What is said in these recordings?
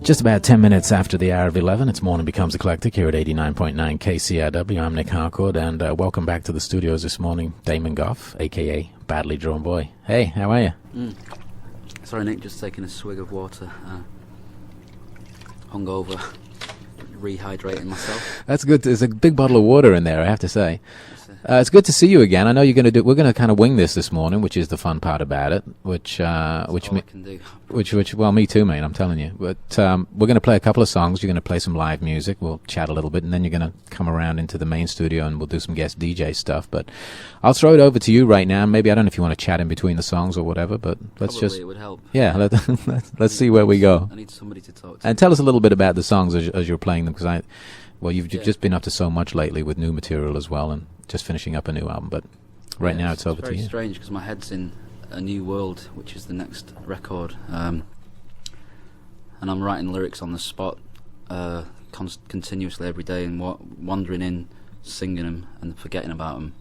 Just about 10 minutes after the hour of 11, it's Morning Becomes Eclectic here at 89.9 KCRW. I'm Nick Harcourt, and welcome back to the studios this morning, Damon Gough, a.k.a. Badly Drawn Boy. Hey, how are you? Sorry, Nick, just taking a swig of water. Hungover, rehydrating myself. That's good. There's a big bottle of water in there, I have to say. It's good to see you again. I know you're going to do. We're going to kind of wing this morning, which is the fun part about it. Which I can do. Well, me too, mate. I'm telling you. But we're going to play a couple of songs. You're going to play some live music. We'll chat a little bit, and then you're going to come around into the main studio, and we'll do some guest DJ stuff. But I'll throw it over to you right now. Maybe I don't know if you want to chat in between the songs or whatever. But let's Probably it would help. Yeah, let's see where we go. I need somebody to talk to. And tell us a little bit about the songs as you're playing them, because you've just been up to so much lately with new material as well, and just finishing up a new album. But right now it's over to you. It's very strange because my head's in A New World, which is the next record, and I'm writing lyrics on the spot continuously every day, and wandering in, singing them and forgetting about them.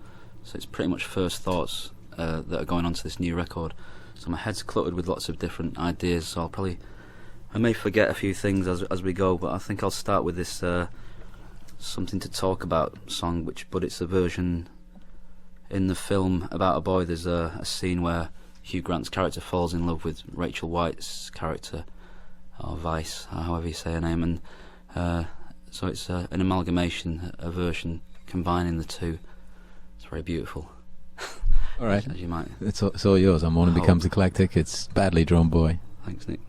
So it's pretty much first thoughts that are going on to this new record. So my head's cluttered with lots of different ideas, so I may forget a few things as we go, but I think I'll start with this Something to Talk About song, but it's a version in the film about a boy. There's a scene where Hugh Grant's character falls in love with Rachel White's character, or Vice, or however you say her name, and so it's an amalgamation, a version combining the two. It's very beautiful. All right, as you might. It's all yours. Our Morning Becomes Eclectic. It's Badly Drawn Boy. Thanks, Nick.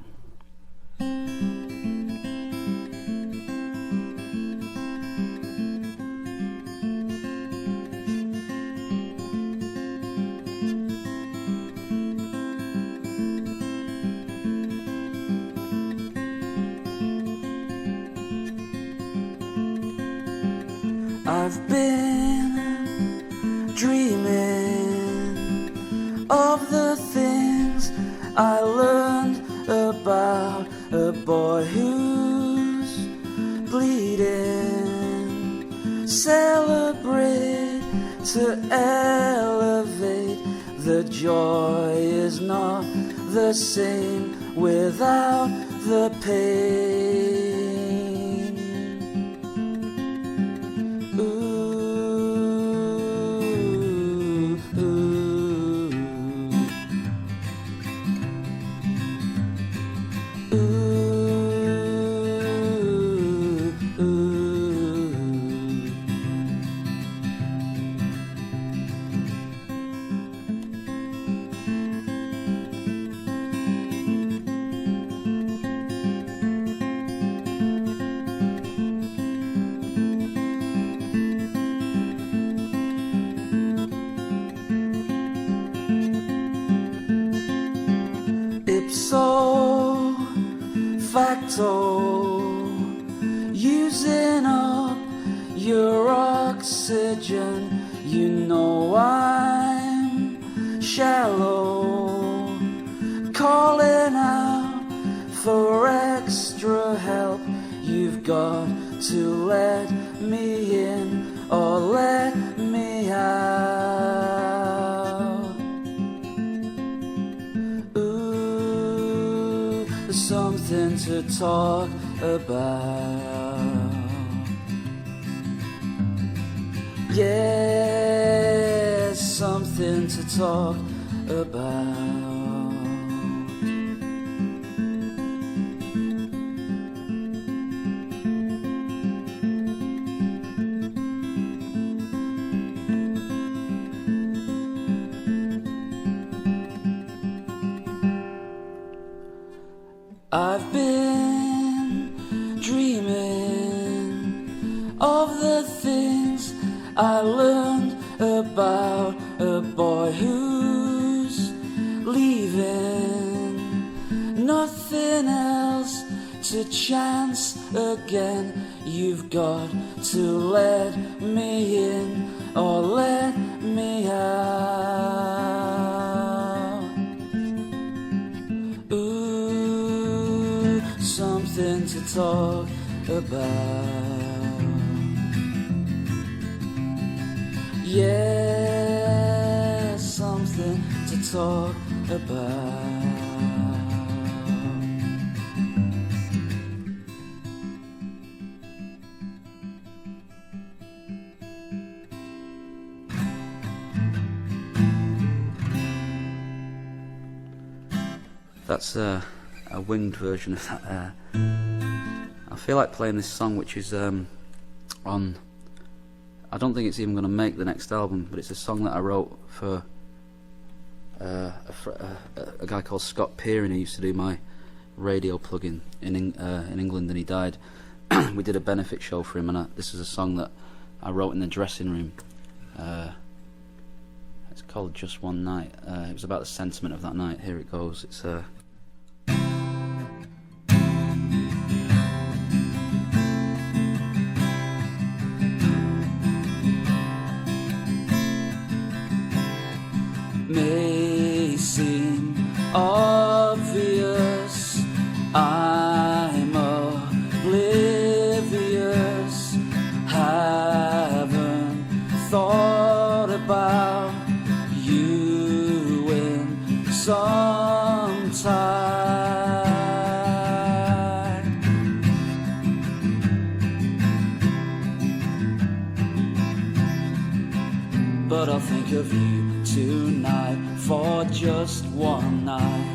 I've been dreaming of the things I learned about a boy who's bleeding. Celebrate to elevate. The joy is not the same without the pain. Ipso facto, using up your oxygen. You know I'm shallow, calling out for extra help. You've got to let me in or let me out. Ooh, something to talk about. Yeah, something to talk about. I've been dreaming of the things I learned about a boy who's leaving. Nothing else to chance again. You've got to let me in or let me out. Ooh, something to talk about. Yeah, something to talk about. That's a winged version of that. I feel like playing this song, which is on. I don't think it's even going to make the next album, but it's a song that I wrote for a guy called Scott Pearson, who used to do my radio plugin in England, and he died. We did a benefit show for him, and this is a song that I wrote in the dressing room. It's called Just One Night. It was about the sentiment of that night. Here it goes. It's may seem obvious, I'm oblivious, haven't thought about you in some time. But I'll think of you tonight for just one night.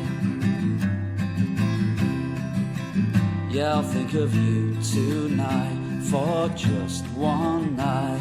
Yeah, I'll think of you tonight for just one night.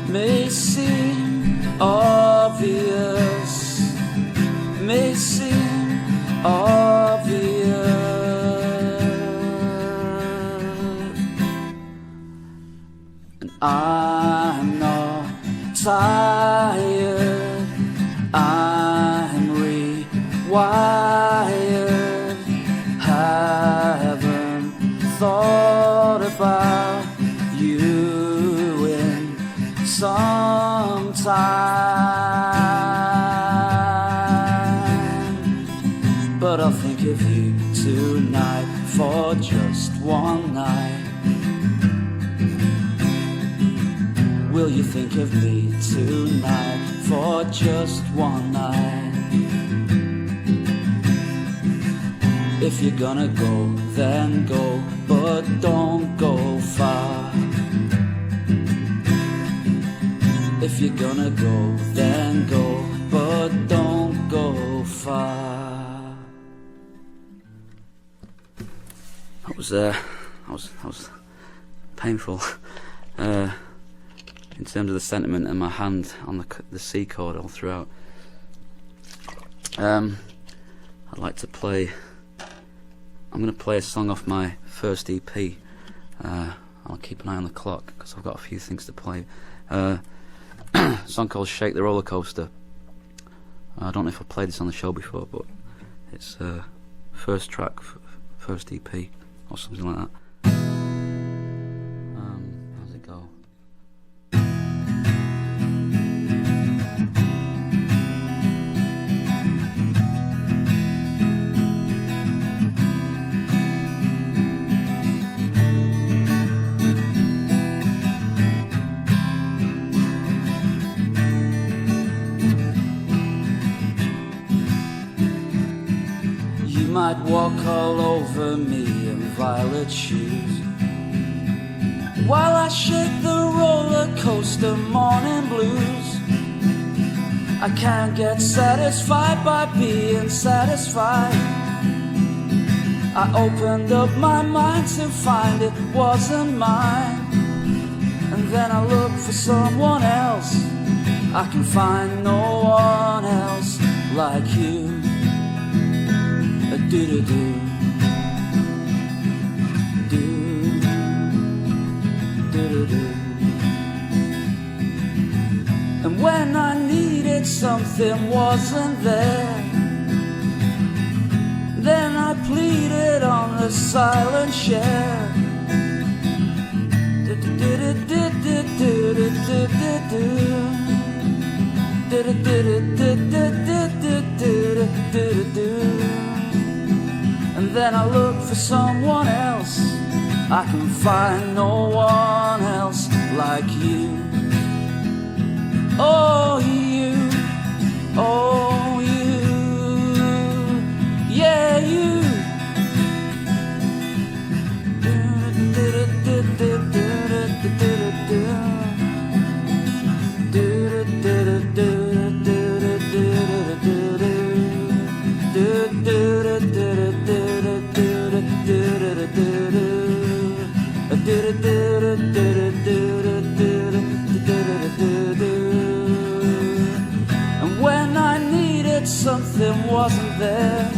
May seem obvious, may seem obvious, and I'm not tired, I'm rewired, haven't thought about you in some time. But I'll think of you tonight for just one night. Will you think of me tonight for just one night? If you're gonna go, then go, but don't go far. If you're gonna go, then go, but don't go far. That was painful. In terms of the sentiment and my hand on the C chord all throughout. I'd like to play. I'm going to play a song off my first EP. I'll keep an eye on the clock because I've got a few things to play. A song called Shake the Rollercoaster. I don't know if I've played this on the show before, but it's first track, first EP, or something like that. How's it go? You might walk all over me in violet shoes, while I shake the roller coaster morning blues. I can't get satisfied by being satisfied. I opened up my mind to find it wasn't mine, and then I looked for someone else. I can find no one else like you. Do-do-do, do-do-do. And when I needed something wasn't there, then I pleaded on the silent share. And then I look for someone else. I can find no one else like like you. Oh, you, oh, you, yeah, you. And when I needed something wasn't there,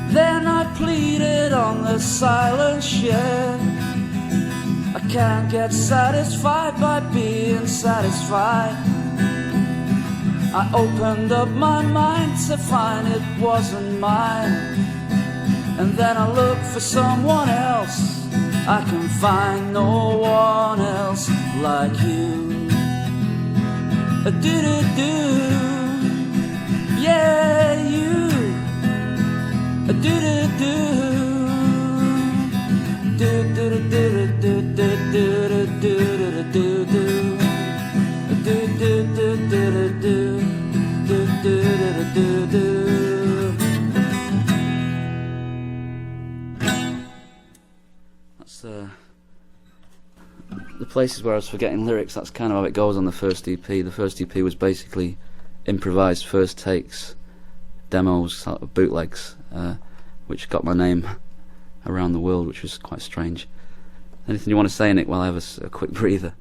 then I pleaded on the silent share. I can't get satisfied by being satisfied. I opened up my mind to find it wasn't mine. And then I looked for someone else. I can find no one else like you. Do-do-do, yeah, you. Do-do-do, That's the places where I was forgetting lyrics. That's kind of how it goes on the first EP. The first EP was basically improvised first takes, demos, sort of bootlegs, which got my name around the world, which was quite strange. Anything you want to say, Nick, while I have a quick breather?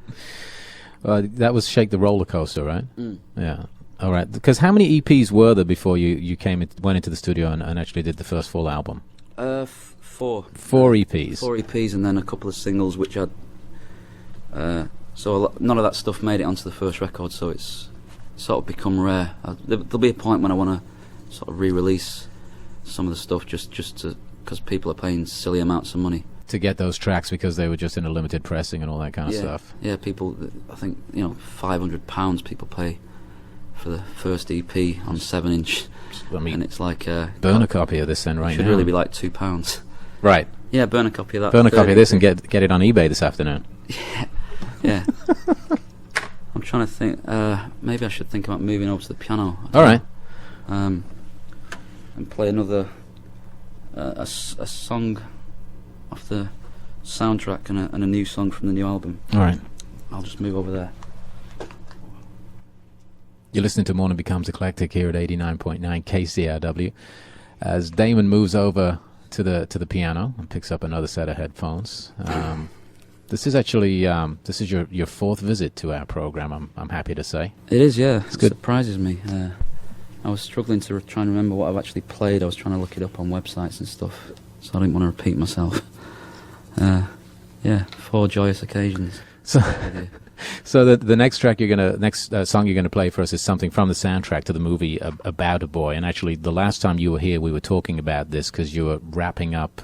That was Shake the Rollercoaster, right? Mm. Yeah. All right. Because how many EPs were there before you went into the studio and actually did the first full album? Four. 4 EPs. 4 EPs and then a couple of singles, which I'd... none of that stuff made it onto the first record, so it's sort of become rare. There'll be a point when I want to sort of re-release some of the stuff just to... because people are paying silly amounts of money to get those tracks because they were just in a limited pressing and all that kind of stuff. Yeah, people, I think, £500 people pay for the first EP on 7-inch. I mean, and it's like... burn a copy of this then right now. Should really be like £2. Right. Yeah, burn a copy of that. Burn a copy of this and get it on eBay this afternoon. Yeah. I'm trying to think. Maybe I should think about moving over to the piano. All right. And play another... a song off the soundtrack and a new song from the new album. All right. I'll just move over there. You're listening to Morning Becomes Eclectic here at 89.9 KCRW. As Damon moves over to the piano and picks up another set of headphones. This is actually this is your fourth visit to our program. I'm happy to say. It is, yeah. It's It good. surprises me. I was struggling to try and remember what I've actually played. I was trying to look it up on websites and stuff, so I didn't want to repeat myself. 4 joyous occasions. So the next song you're gonna play for us is something from the soundtrack to the movie About a Boy. And actually, the last time you were here, we were talking about this because you were wrapping up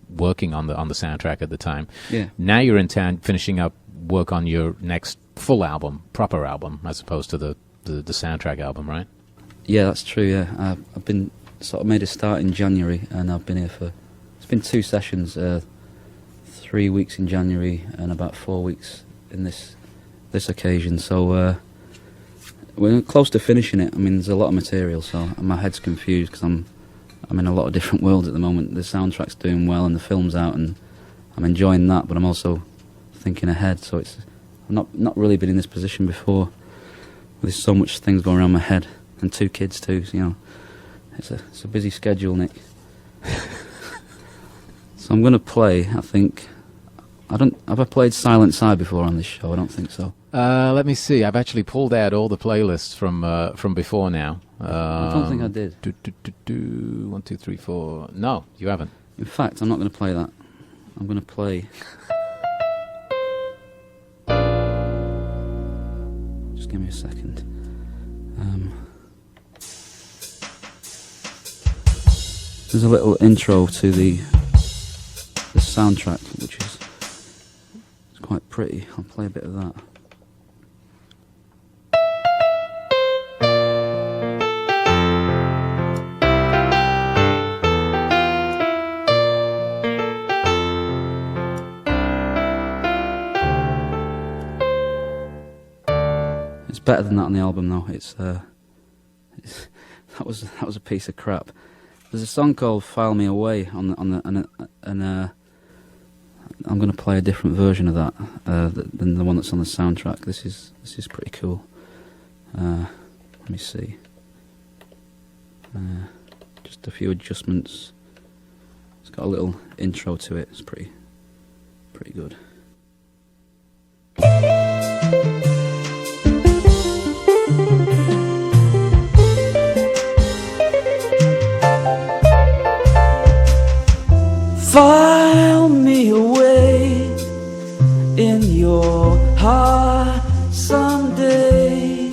working on the soundtrack at the time. Yeah. Now you're in town finishing up work on your next full album, proper album, as opposed to the soundtrack album, right? Yeah, that's true. Yeah, I've been sort of made a start in January, and I've been here for... It's been 2 sessions, 3 weeks in January and about 4 weeks in this occasion. So we're close to finishing it. I mean, there's a lot of material, so my head's confused because I'm in a lot of different worlds at the moment. The soundtrack's doing well, and the film's out, and I'm enjoying that. But I'm also thinking ahead. So I've not really been in this position before. There's so much things going around my head. And 2 kids too, so, it's a busy schedule, Nick. So I'm going to play, I think... Have I played Silent Side before on this show? I don't think so. Let me see. I've actually pulled out all the playlists from before now. I don't think I did. 1, 2, 3, 4... No, you haven't. In fact, I'm not going to play that. I'm going to play... Just give me a second. There's a little intro to the soundtrack, which is quite pretty. I'll play a bit of that. It's better than that on the album, though. That was a piece of crap. There's a song called "File Me Away" and I'm going to play a different version of that than the one that's on the soundtrack. This is pretty cool. Let me see. Just a few adjustments. It's got a little intro to it. It's pretty good. File me away in your heart someday.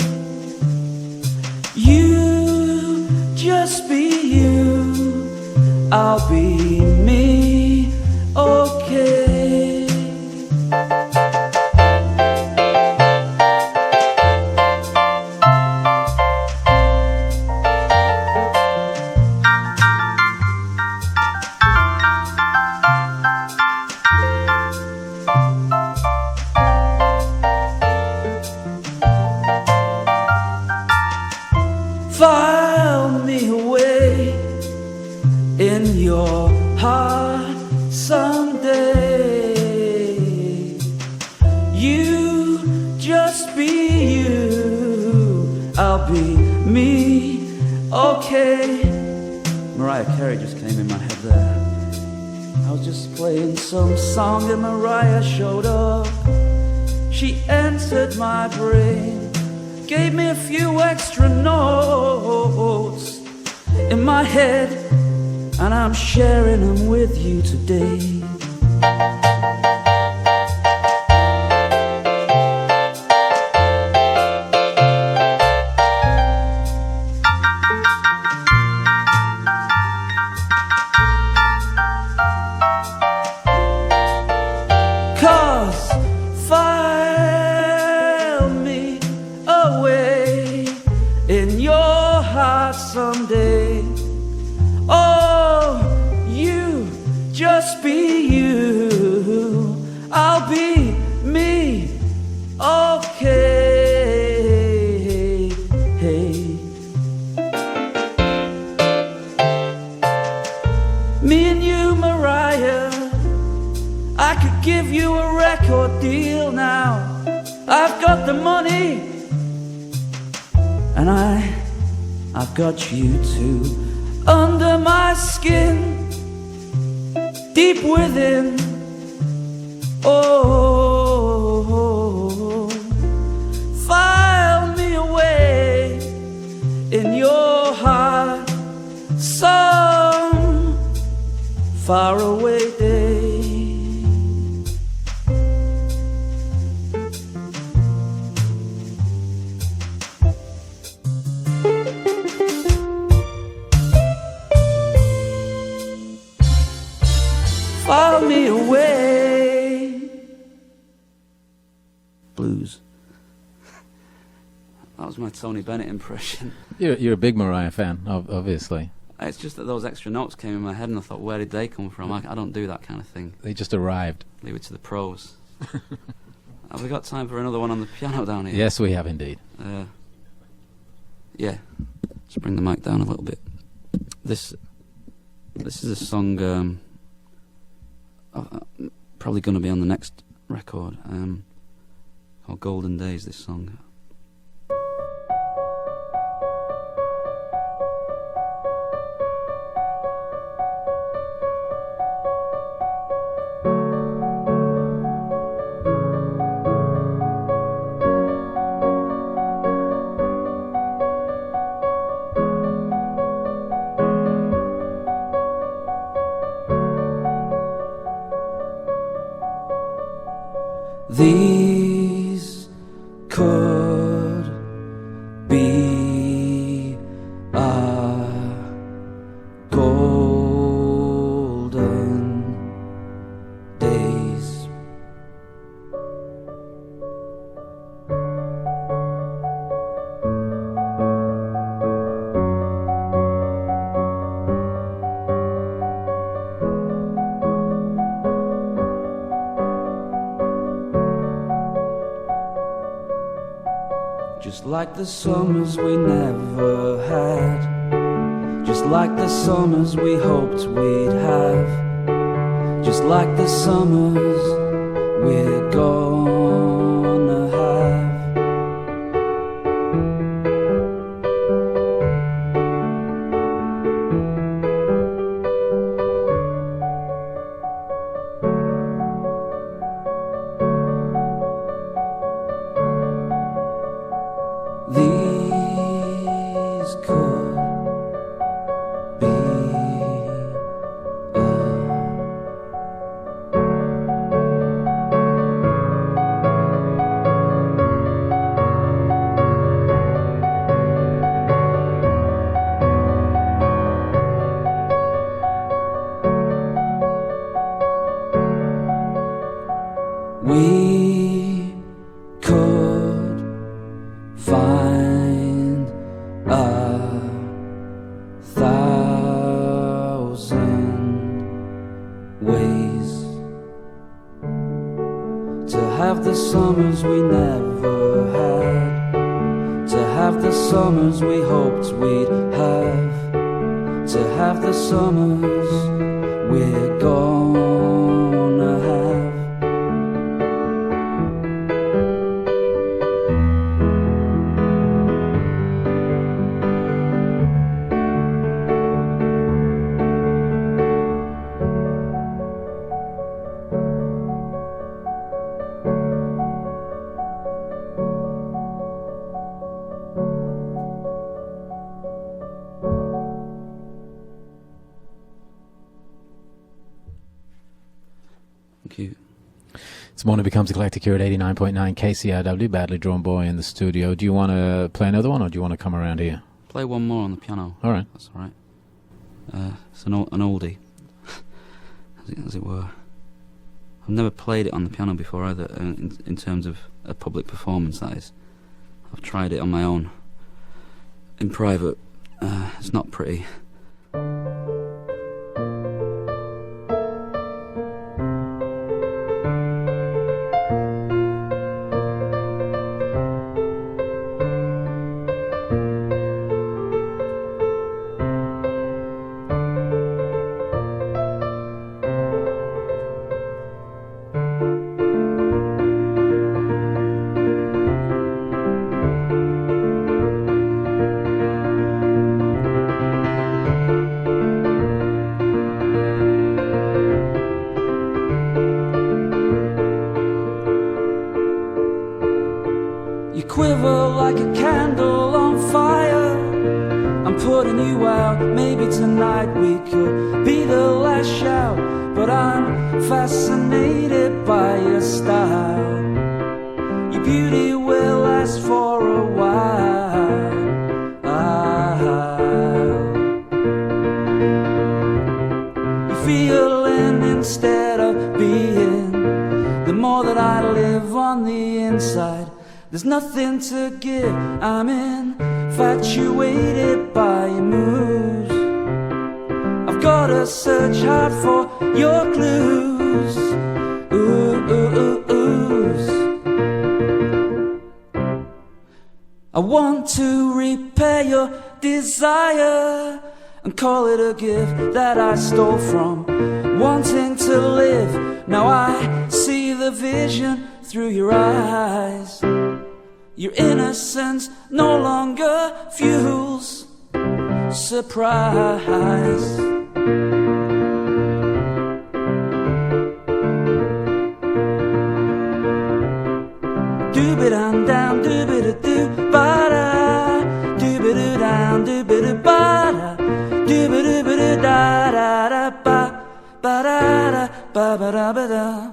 You just be you, I'll be me, okay. File me away in your heart someday. You just be you, I'll be me, okay. Mariah Carey just came in my head there. I was just playing some song and Mariah showed up. She entered my brain, gave me a few extra notes in my head, and I'm sharing them with you today. Cause file me away in your heart someday. Oh, you just be you, I'll be me, okay. Me and you, Mariah, I could give you a record deal now. I've got the money, and I've got you too. Under my skin, deep within. Oh, file me away in your heart some faraway day. File me away. Blues. That was my Tony Bennett impression. You're a big Mariah fan, obviously. It's just that those extra notes came in my head and I thought, where did they come from? I don't do that kind of thing. They just arrived. Leave it to the pros. Have we got time for another one on the piano down here? Yes, we have indeed. Yeah. Let's bring the mic down a little bit. This is a song probably going to be on the next record, called Golden Days, this song. These could be our golden days. just like the summers we never had, just like the summers we hoped we'd have, just like the summers we're gonna have. These could be we could find 1,000 ways to have the summers we never had, to have the summers we hoped we'd have, to have the summers we're gonna have. Thank you. It's Morning Becomes Eclectic here at 89.9 KCRW. Badly Drawn Boy in the studio. Do you want to play another one, or do you want to come around here? Play one more on the piano. All right. That's all right. It's an oldie, as it were. I've never played it on the piano before either, in terms of a public performance, that is. I've tried it on my own, in private. It's not pretty. You quiver like a candle on fire. I'm putting you out. Maybe tonight we could be the last shout, but I'm fascinated by your style. Your beauty will last for a while. You're feeling instead of being. The more that I live on the inside, there's nothing to give. I'm infatuated by your moves. I've gotta search hard for your clues. Oohs. I want to repay your desire and call it a gift that I stole from wanting to live. Now I see the vision through your eyes. Your innocence no longer fuels surprise. Dooby-dum down, dooby-doo, ba-da. Dooby-doo down, dooby-doo, ba-da. Dooby-doo-ba-doo, da-da-da, ba. Ba-da-da, ba-ba-da-ba-da.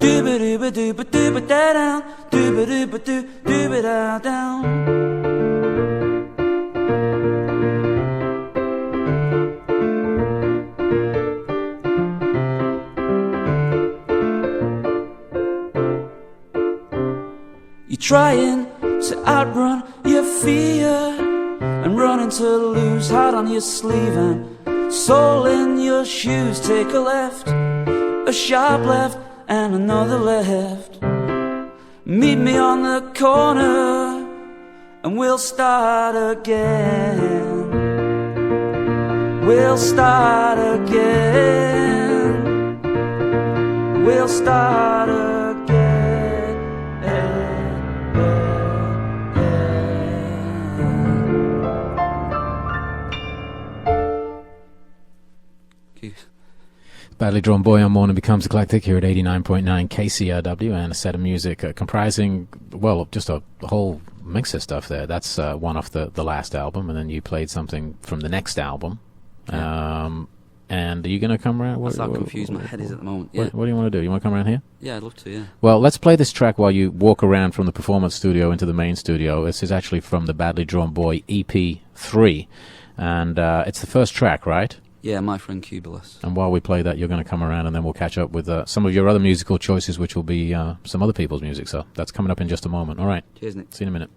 Dooba-dooba-dooba-dooba-da-down, dooba-dooba-doo-dooba-da-down. You're trying to outrun your fear and running to lose, heart on your sleeve and soul in your shoes. Take a left, a sharp left, and another left. Meet me on the corner and we'll start again. We'll start again. We'll start again. Badly Drawn Boy on Morning Becomes Eclectic here at 89.9 KCRW, and a set of music comprising, well, just a whole mix of stuff there. That's one off the last album, and then you played something from the next album. And are you going to come around? That's how confused my head is at the moment. Yeah. What do you want to do? You want to come around here? Yeah, I'd love to, yeah. Well, let's play this track while you walk around from the performance studio into the main studio. This is actually from the Badly Drawn Boy EP3, and it's the first track, right? Yeah, My Friend Cubilas. And while we play that, you're going to come around, and then we'll catch up with some of your other musical choices, which will be some other people's music. So that's coming up in just a moment. All right. Cheers, Nick. See you in a minute.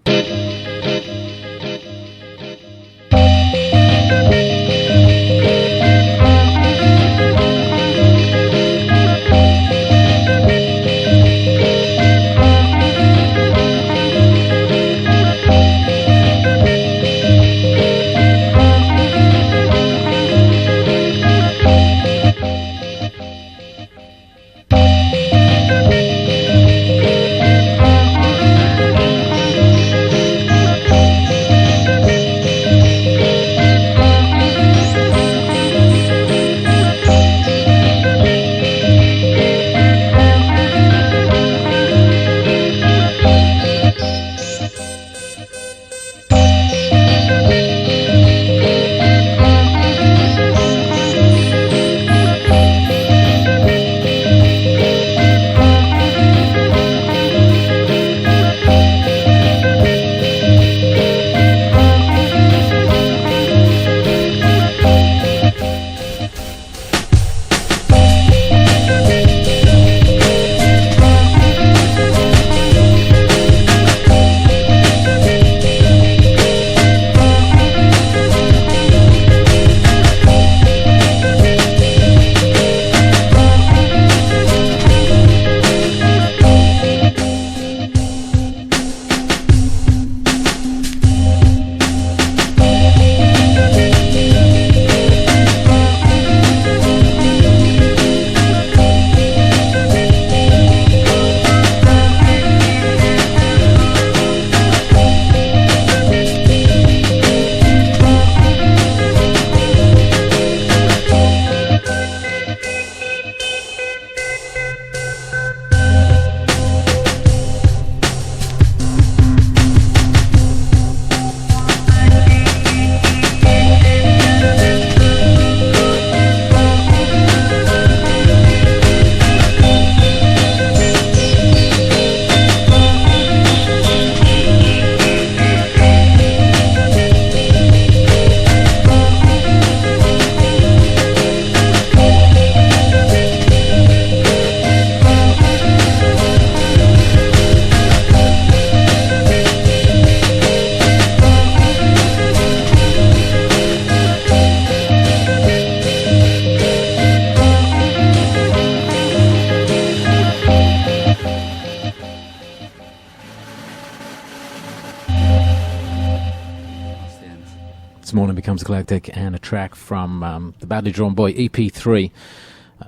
Morning Becomes Eclectic, and a track from the Badly Drawn Boy EP3,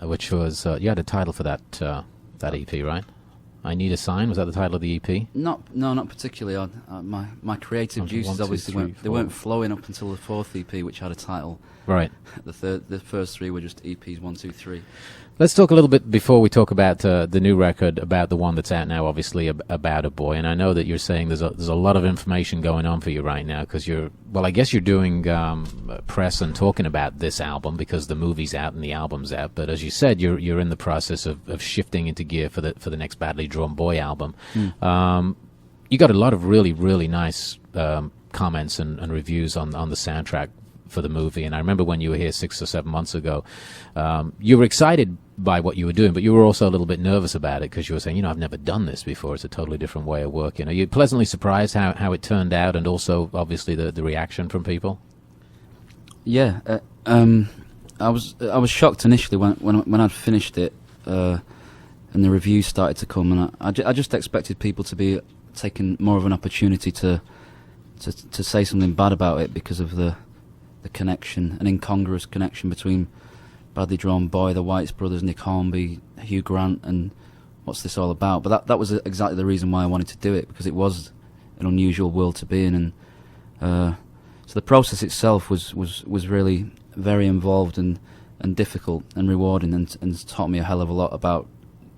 which was you had a title for that EP, right? I Need a Sign. Was that the title of the EP? No, not particularly. My creative juices obviously weren't flowing up until the fourth EP, which had a title. Right. The first three were just EPs 1, 2, 3. Let's talk a little bit before we talk about the new record, about the one that's out now, obviously about a boy. And I know that you're saying there's a lot of information going on for you right now, because I guess you're doing press and talking about this album because the movie's out and the album's out. But as you said, you're in the process of shifting into gear for the next Badly Drawn Boy album. You got a lot of really, really nice comments and reviews on the soundtrack for the movie. And I remember when you were here 6 or 7 months ago, you were excited by what you were doing, but you were also a little bit nervous about it because you were saying, I've never done this before. It's a totally different way of working. Are you pleasantly surprised how it turned out, and also obviously the reaction from people? Yeah, I was shocked initially when I'd finished it, and the reviews started to come, and I just expected people to be taking more of an opportunity to say something bad about it because of the connection, an incongruous connection between Badly Drawn Boy, the Whites Brothers, Nick Hornby, Hugh Grant, and what's this all about? But that was exactly the reason why I wanted to do it, because it was an unusual world to be in, and so the process itself was really very involved and difficult and rewarding, and taught me a hell of a lot about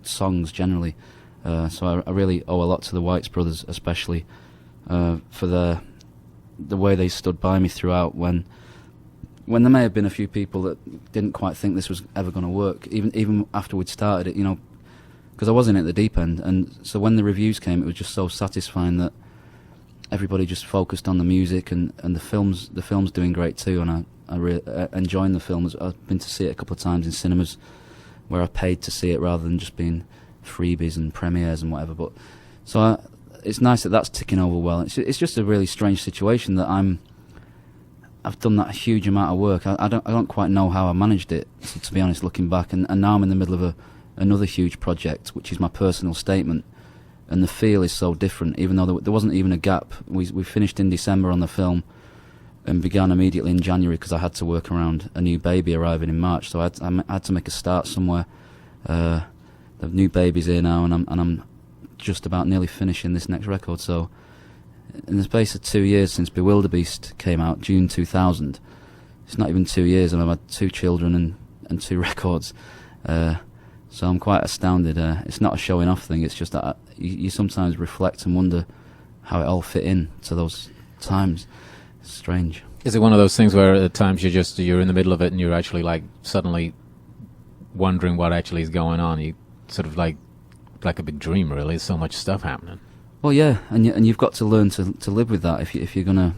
songs generally. So I really owe a lot to the Whites Brothers, especially for the way they stood by me throughout when there may have been a few people that didn't quite think this was ever going to work, even after we'd started it, because I wasn't at the deep end. And so when the reviews came, it was just so satisfying that everybody just focused on the music, and the film's doing great too, and I really enjoying the film. I've been to see it a couple of times in cinemas where I paid to see it rather than just being freebies and premieres and whatever. But so it's nice that that's ticking over well. It's just a really strange situation that I've done that huge amount of work. I don't quite know how I managed it, to be honest, looking back. And now I'm in the middle of another huge project, which is my personal statement. And the feel is so different, even though there wasn't even a gap. We finished in December on the film and began immediately in January because I had to work around a new baby arriving in March. So I had to make a start somewhere. The new baby's here now, and I'm just about nearly finishing this next record. So in the space of 2 years since Bewilderbeast came out, June 2000, it's not even 2 years, and I've had 2 children and 2 records. So I'm quite astounded. It's not a showing off thing, it's just that you sometimes reflect and wonder how it all fit in to those times. It's strange. Is it one of those things where at times you're in the middle of it and you're actually like suddenly wondering what actually is going on? You sort of like a big dream, really. There's so much stuff happening. Well, yeah, and you've got to learn to live with that if you're gonna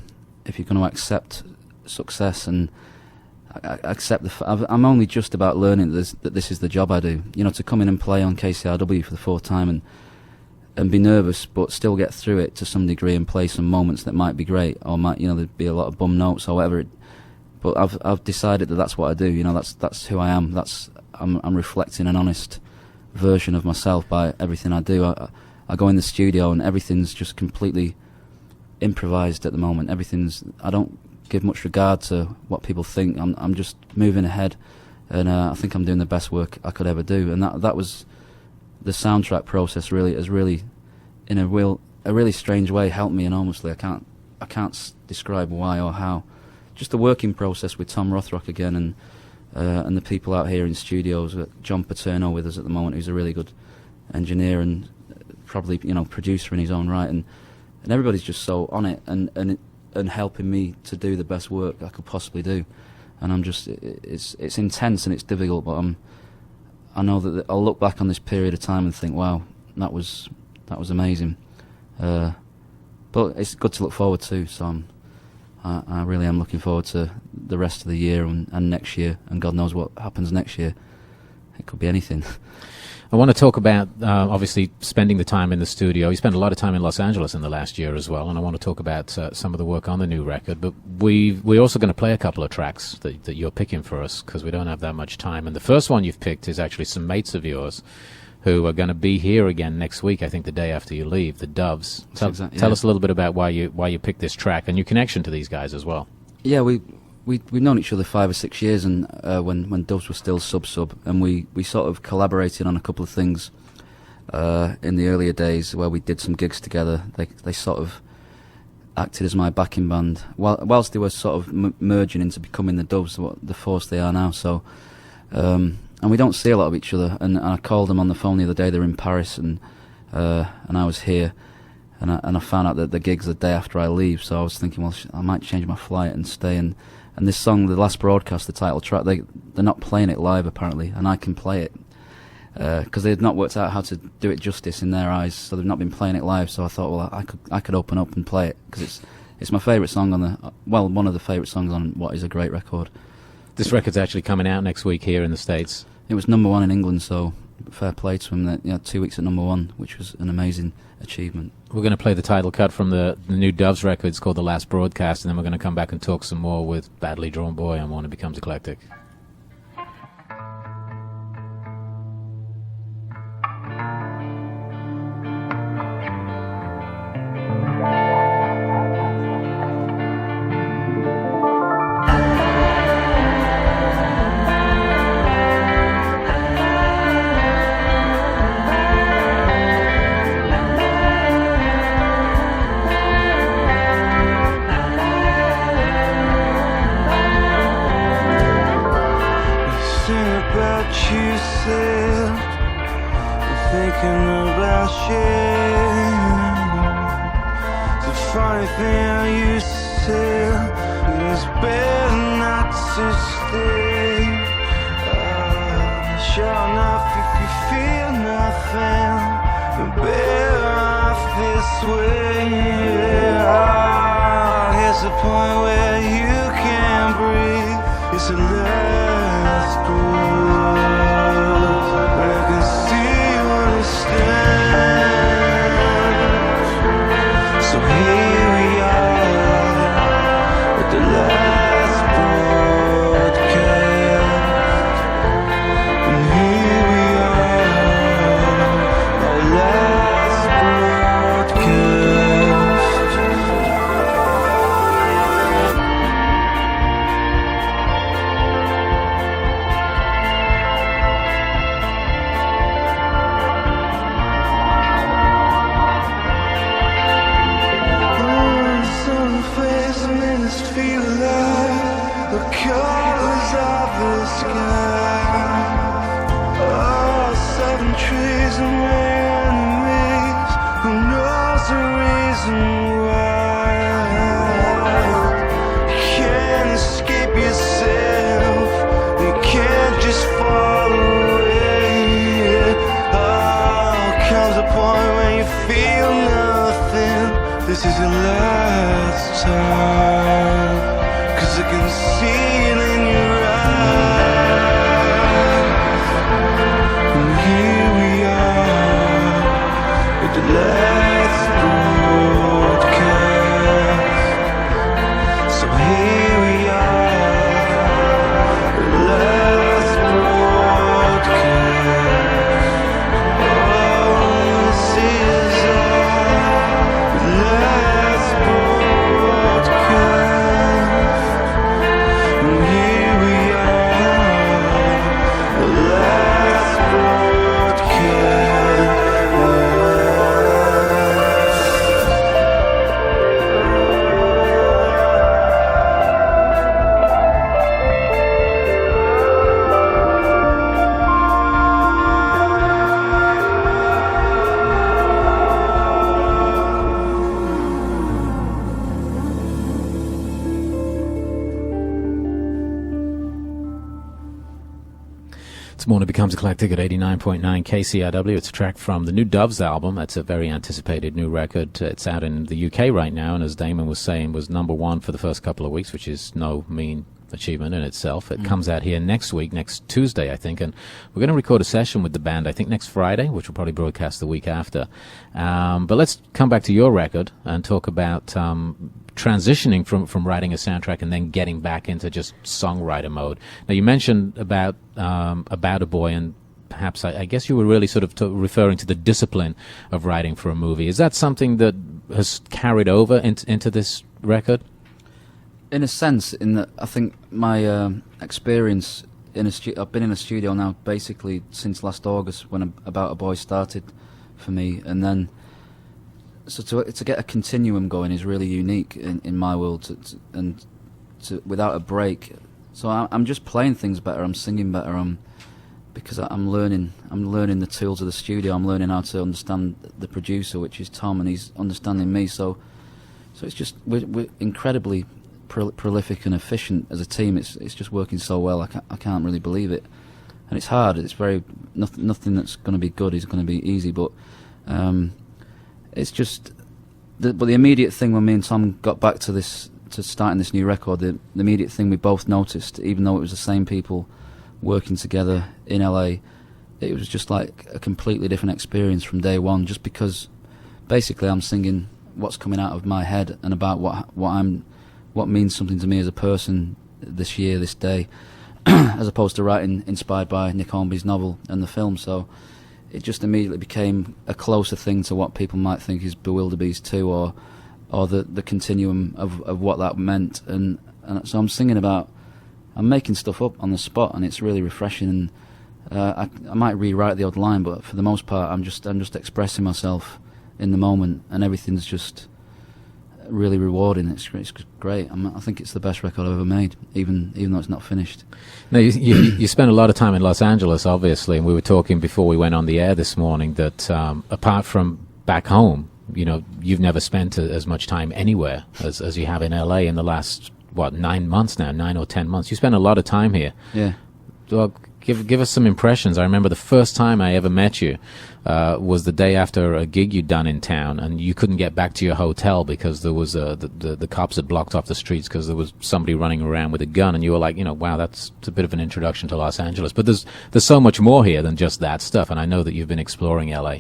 accept success and accept I'm only just about learning that this is the job I do. To come in and play on KCRW for the 4th time and be nervous but still get through it to some degree and play some moments that might be great, or might there'd be a lot of bum notes or whatever. But I've decided that that's what I do. That's who I am. I'm reflecting an honest version of myself by everything I do. I go in the studio and everything's just completely improvised at the moment. I don't give much regard to what people think. I'm just moving ahead, and I think I'm doing the best work I could ever do. And that was the soundtrack process. Has really, in a really strange way, helped me enormously. I can't describe why or how. Just the working process with Tom Rothrock again, and the people out here in studios. John Paterno with us at the moment, who's a really good engineer and probably producer in his own right, and everybody's just so on it and helping me to do the best work I could possibly do. And I'm just it's intense and it's difficult, but I know that I'll look back on this period of time and think, wow, that was amazing. But it's good to look forward to. So I really am looking forward to the rest of the year and next year, and God knows what happens next year. It could be anything. I want to talk about, obviously, spending the time in the studio. You spent a lot of time in Los Angeles in the last year as well, and I want to talk about some of the work on the new record. But we're also going to play a couple of tracks that you're picking for us, because we don't have that much time. And the first one you've picked is actually some mates of yours who are going to be here again next week, I think the day after you leave, the Doves. Tell us a little bit about why you picked this track and your connection to these guys as well. Yeah, we've known each other 5 or 6 years, and when Doves were still sub, and we sort of collaborated on a couple of things in the earlier days where we did some gigs together. They sort of acted as my backing band whilst they were sort of merging into becoming the Doves, the force they are now. So and we don't see a lot of each other, and I called them on the phone the other day. They're in Paris, and I was here. And I found out that the gig's the day after I leave, so I was thinking, well, I might change my flight and stay. And this song, the last broadcast, the title track, they're not playing it live apparently, and I can play it because they had not worked out how to do it justice in their eyes, so they've not been playing it live. So I thought, well, I could open up and play it because it's my favourite song on one of the favourite songs on what is a great record. This record's actually coming out next week here in the States. It was number 1 in England, so fair play to him. 2 weeks at number 1, which was an amazing achievement. We're going to play the title cut from the new Doves record. It's called The Last Broadcast, and then we're going to come back and talk some more with Badly Drawn Boy on When It Becomes Eclectic. funny thing I used to say, it's better not to stay. Sure enough, if you feel nothing, you're better off this way. Here's the point where you can't breathe. It's a last breath. I can see you understand. So here we are at the last broadcast. And here we are, our last broadcast. Sun face made us feel alive. The colors of the sky. Oh, 7 trees and their enemies. Who knows the reason why? You can't escape yourself. You can't just fall away. Oh, comes a point when you feel nothing. This is your last time, 'cause I can see it in your eyes. And here we are at the last broadcast. So here we are, the last broadcast. Oh, this is our last broadcast. And here we are, the last broadcast. This morning becomes Eclectic at 89.9 KCRW. It's a track from the new Doves album. That's a very anticipated new record. It's out in the UK right now, and as Damon was saying, was #1 for the first couple of weeks, which is no mean achievement in itself. It comes out here next week, next Tuesday, I think, and we're going to record a session with the band, I think, next Friday, which will probably broadcast the week after. But let's come back to your record and talk about transitioning from writing a soundtrack and then getting back into just songwriter mode. Now, you mentioned about a boy, and perhaps I guess you were really sort of referring to the discipline of writing for a movie. Is that something that has carried over into this record? In a sense, in that I think my experience I've been in a studio now basically since last August when About a Boy started for me, and then so to get a continuum going is really unique in my world, and without a break. So I'm just playing things better. I'm singing better. Because I'm learning the tools of the studio. I'm learning how to understand the producer, which is Tom, and he's understanding me. So it's just we're incredibly prolific and efficient as a team. It's just working so well. I can't really believe it, and it's hard. It's very nothing that's going to be good is going to be easy, but it's just. But the immediate thing when me and Tom got back to starting this new record, the immediate thing we both noticed, even though it was the same people working together in LA, it was just like a completely different experience from day one. Just because basically I'm singing what's coming out of my head and about what means something to me as a person this year, this day, as opposed to writing inspired by Nick Hornby's novel and the film. So it just immediately became a closer thing to what people might think is Bewilderbeast 2 or the continuum of what that meant. And so I'm singing about, I'm making stuff up on the spot, and it's really refreshing. And I might rewrite the odd line, but for the most part I'm just expressing myself in the moment, and everything's just really rewarding. It's great. I think it's the best record I've ever made, even though it's not finished. Now, you spent a lot of time in Los Angeles, obviously, and we were talking before we went on the air this morning that apart from back home, you've never spent as much time anywhere as you have in LA in the last 9 months now, 9 or 10 months. You spent a lot of time here. Yeah. Well, give us some impressions. I remember the first time I ever met you was the day after a gig you'd done in town, and you couldn't get back to your hotel because there was the cops had blocked off the streets because there was somebody running around with a gun, and you were like, wow, that's a bit of an introduction to Los Angeles. But there's so much more here than just that stuff, and I know that you've been exploring LA.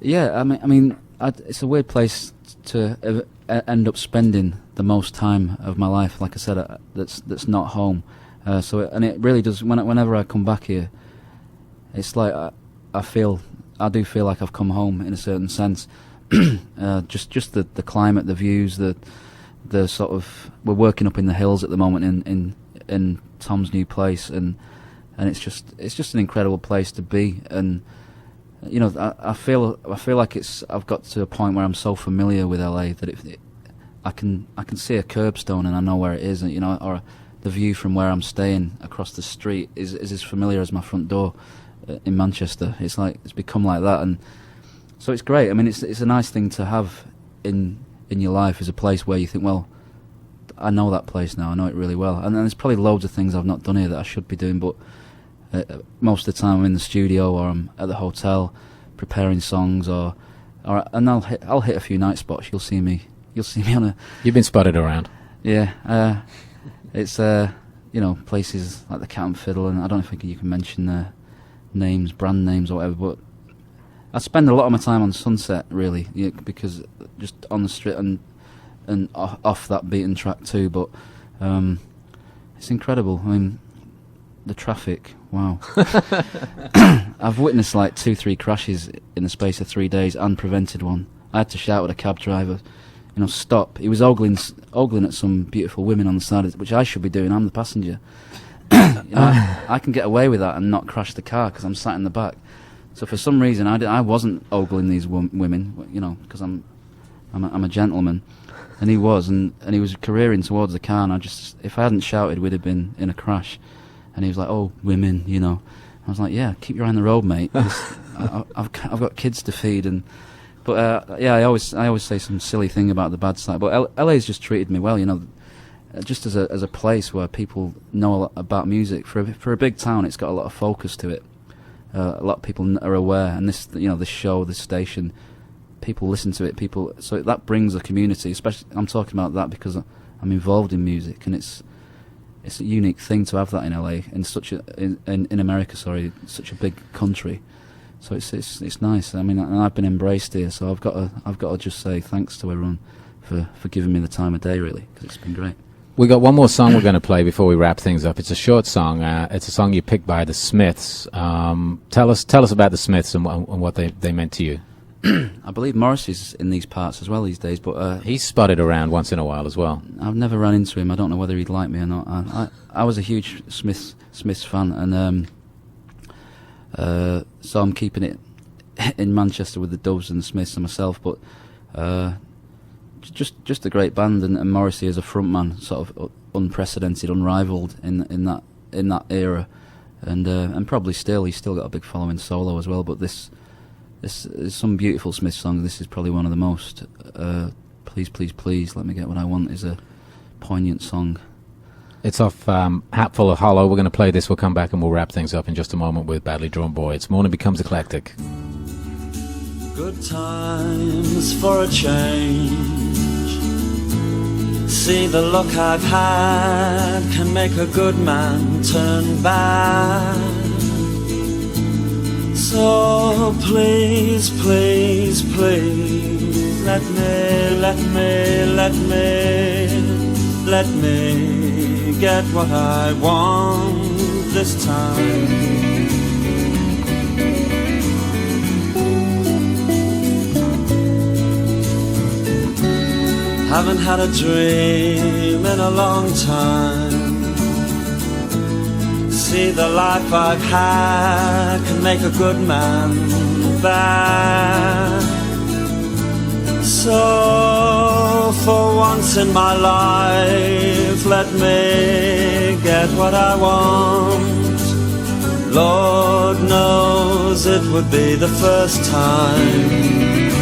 Yeah, I mean, it's a weird place to end up spending the most time of my life. Like I said, that's not home. And it really does. Whenever I come back here, it's like I do feel like I've come home in a certain sense. Just the climate, the views, the sort of, we're working up in the hills at the moment in Tom's new place, and it's just an incredible place to be. And I feel like I've got to a point where I'm so familiar with LA that I can see a curbstone and I know where it is, and or the view from where I'm staying across the street is as familiar as my front door in Manchester. It's become like that, and so it's great. I mean, it's a nice thing to have in your life, is a place where you think, well, I know that place now, I know it really well. And then there's probably loads of things I've not done here that I should be doing, but most of the time I'm in the studio or I'm at the hotel preparing songs, and I'll hit a few night spots. You'll see me on a. You've been spotted around. Yeah. It's places like the Cat and Fiddle, and I don't think you can mention names, brand names or whatever, but I spend a lot of my time on Sunset, really, because just on the street and off that beaten track too. But it's incredible. I mean, the traffic, wow. I've witnessed 2-3 crashes in the space of 3 days and prevented one. I had to shout at a cab driver, stop. He was ogling at some beautiful women on the side, which I should be doing. I'm the passenger. I can get away with that and not crash the car because I'm sat in the back. So for some reason, I wasn't ogling these women, because I'm a gentleman, and he was, and he was careering towards the car, and if I hadn't shouted, we'd have been in a crash. And he was like, "Oh, women," I was like, "Yeah, keep your eye on the road, mate. I've got kids to feed." But I always say some silly thing about the bad side. But LA's just treated me well, just as a place where people know a lot about music. For a big town, it's got a lot of focus to it. A lot of people are aware, and this show, this station, people listen to it. So that brings a community. Especially, I'm talking about that because I'm involved in music, and it's a unique thing to have that in LA, in America. Sorry, such a big country. So it's nice. I mean, and I've been embraced here, so I've got to just say thanks to everyone for giving me the time of day, really, because it's been great. We got one more song we're going to play before we wrap things up. It's a short song. It's a song you picked by the Smiths. Tell us about the Smiths and what they meant to you. I believe Morrissey's in these parts as well these days, but he's spotted around once in a while as well. I've never run into him. I don't know whether he'd like me or not. I was a huge Smiths fan, and so I'm keeping it in Manchester with the Doves and the Smiths and myself. But just a great band, and Morrissey as a frontman, sort of unprecedented, unrivaled in that era, and probably he's still got a big following solo as well. But this is some beautiful Smith songs. This is probably one of the most. Please, please, please, let me get what I want is a poignant song. It's off Hatful of Hollow. We're going to play this. We'll come back and we'll wrap things up in just a moment with Badly Drawn Boy. It's Morning Becomes Eclectic. Good times for a change. See, the luck I've had can make a good man turn bad. So please, please, please, let me get what I want this time. Haven't had a dream in a long time. See, the life I've had can make a good man bad. So for once in my life, let me get what I want. Lord knows it would be the first time.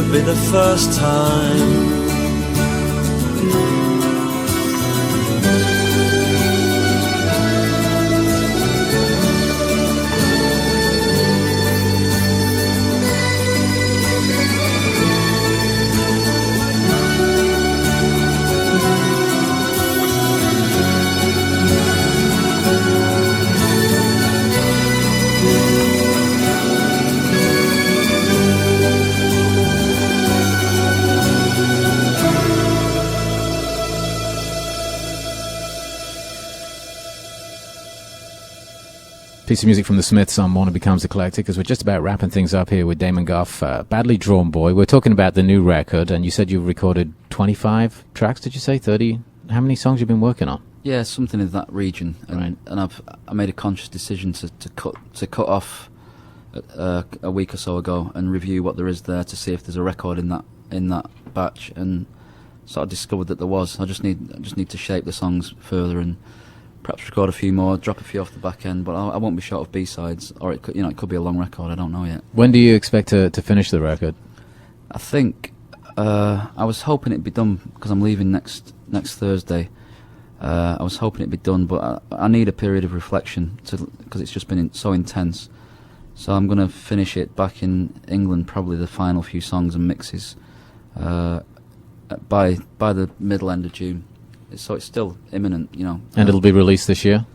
could be the first time. Piece of music from the Smiths on Morning Becomes Eclectic, as we're just about wrapping things up here with Damon Gough, Badly Drawn Boy. We're talking about the new record, and you said you've recorded 25 tracks, did you say? 30? How many songs have you been working on? Yeah, something in that region, and Right. and I made a conscious decision to cut off a week or so ago and review what there is there to see if there's a record in that batch, and sort of discovered that there was. I just need to shape the songs further and perhaps record a few more, drop a few off the back end, but I won't be short of B-sides, or it could be a long record. I don't know yet. When do you expect to finish the record? I think I was hoping it'd be done because I'm leaving next Thursday. I was hoping it'd be done, but I need a period of reflection because it's just been so intense. So I'm going to finish it back in England, probably the final few songs and mixes by the middle end of June. So it's still imminent, you know. And it'll be released this year?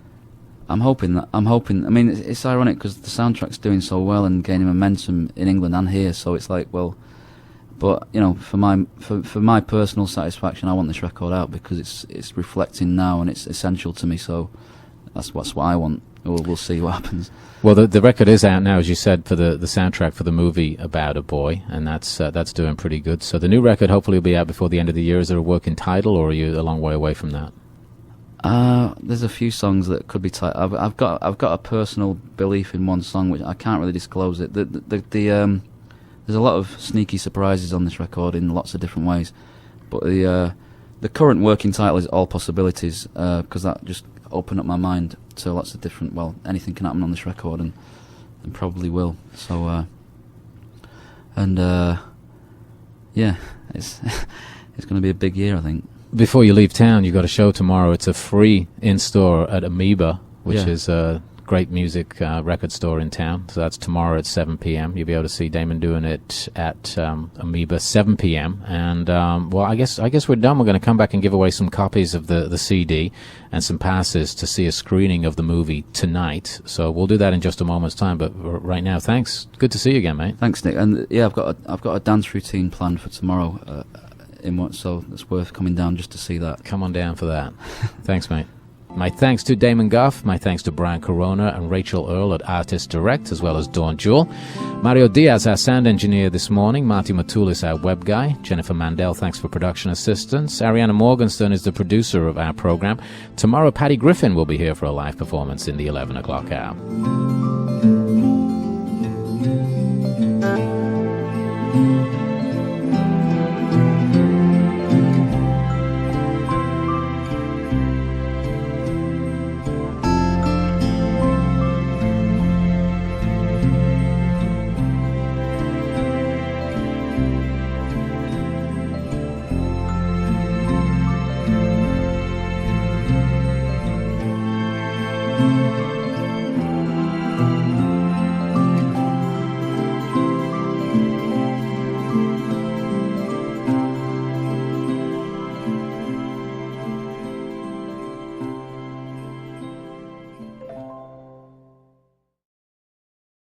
I'm hoping. I mean, it's ironic because the soundtrack's doing so well and gaining momentum in England and here. So it's like, well, but you know, for my personal satisfaction, I want this record out because it's reflecting now and it's essential to me. So that's what I want. We'll see what happens. Well, the record is out now, as you said, for the soundtrack for the movie About a Boy, and that's doing pretty good. So the new record hopefully will be out before the end of the year. Is there a working title, or are you a long way away from that? There's a few songs that could be titled. I've got a personal belief in one song which I can't really disclose it. There's a lot of sneaky surprises on this record in lots of different ways, but the current working title is All Possibilities because that just opened up my mind to lots of different. Well, anything can happen on this record, and probably will. So yeah, it's going to be a big year, I think. Before you leave town, you've got a show tomorrow. It's a free in-store at N.Y.E, which is a great music record store in town. So that's tomorrow at 7 p.m. You'll be able to see Damon doing it at N.Y.E, 7 p.m. And, well, I guess we're done. We're going to come back and give away some copies of the CD and some passes to see a screening of the movie tonight. So we'll do that in just a moment's time. But right now, thanks. Good to see you again, mate. Thanks, Nick. And, yeah, I've got a dance routine planned for tomorrow. So it's worth coming down just to see that. Come on down for that. Thanks, mate. My thanks to Damon Gough, my thanks to Brian Corona and Rachel Earl at Artist Direct, as well as Dawn Jewell. Mario Diaz, our sound engineer this morning. Marty Matulis, our web guy. Jennifer Mandel, thanks for production assistance. Ariana Morgenstern is the producer of our program. Tomorrow, Patty Griffin will be here for a live performance in the 11 o'clock hour.